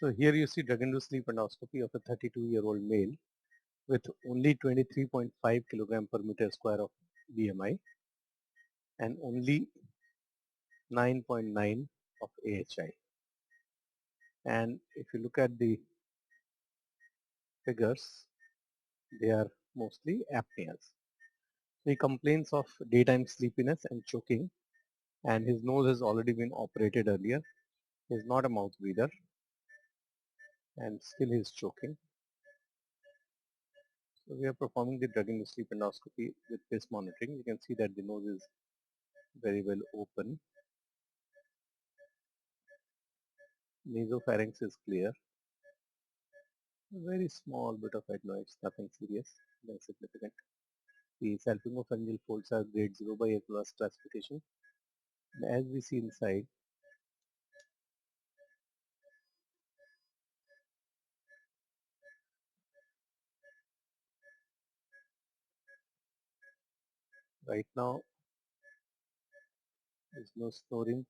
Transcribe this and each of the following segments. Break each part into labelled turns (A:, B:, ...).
A: So here you see drug-induced sleep endoscopy of a 32-year-old male with only 23.5 kilogram per meter square of BMI and only 9.9 of AHI. And if you look at the figures, they are mostly apneas. He complains of daytime sleepiness and choking, and his nose has already been operated earlier. He is not a mouth breather, and still he is choking. So we are performing the drug-induced sleep endoscopy with this monitoring. You can see that the nose is very well open. Nasopharynx is clear. A very small bit of adenoids, nothing serious, nothing significant. The salpingopharyngeal folds are grade 0 by A plus classification. And as we see inside, right now there is no snoring.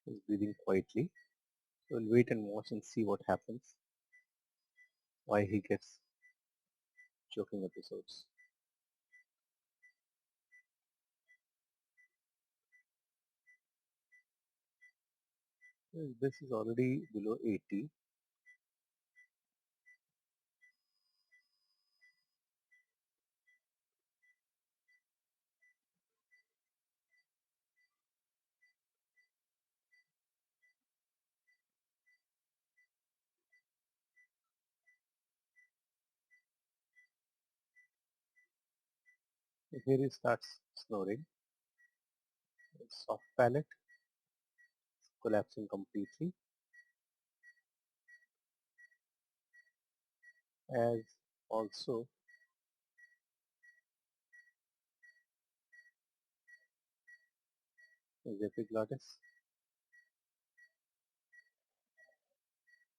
A: He is breathing quietly. So we'll wait and watch and see what happens, why he gets choking episodes. This is already below 80. Here he starts snoring. Soft palate collapsing completely, as also his epiglottis.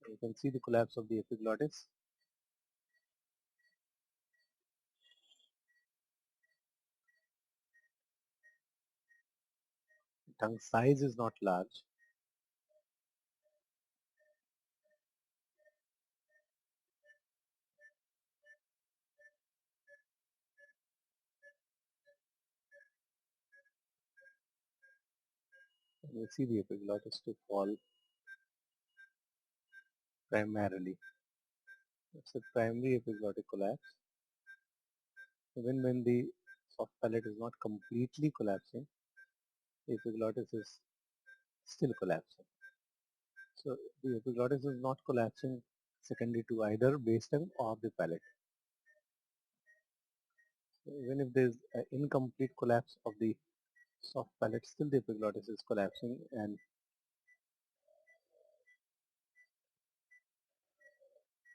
A: You can see the collapse of the epiglottis. Tongue size is not large. And you see the epiglottis to fall primarily. It's a primary epiglottic collapse. Even when the soft palate is not completely collapsing, the epiglottis is still collapsing. So the epiglottis is not collapsing secondary to either base tongue or the palate. So even if there is an incomplete collapse of the soft palate, still the epiglottis is collapsing, and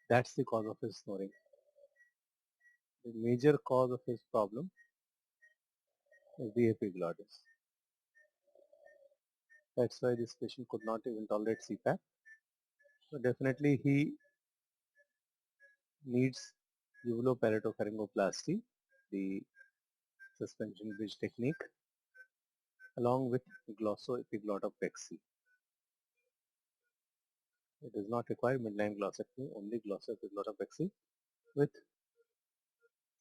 A: that's the cause of his snoring. The major cause of his problem is the epiglottis. That's why this patient could not even tolerate CPAP. So definitely he needs uvulopalatopharyngoplasty, the suspension bridge technique, along with glossoepiglottopexy. It does not require midline glossectomy, only glossoepiglottopexy with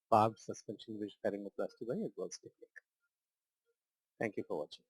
A: barbed suspension bridge pharyngoplasty by Edwards technique. Thank you for watching.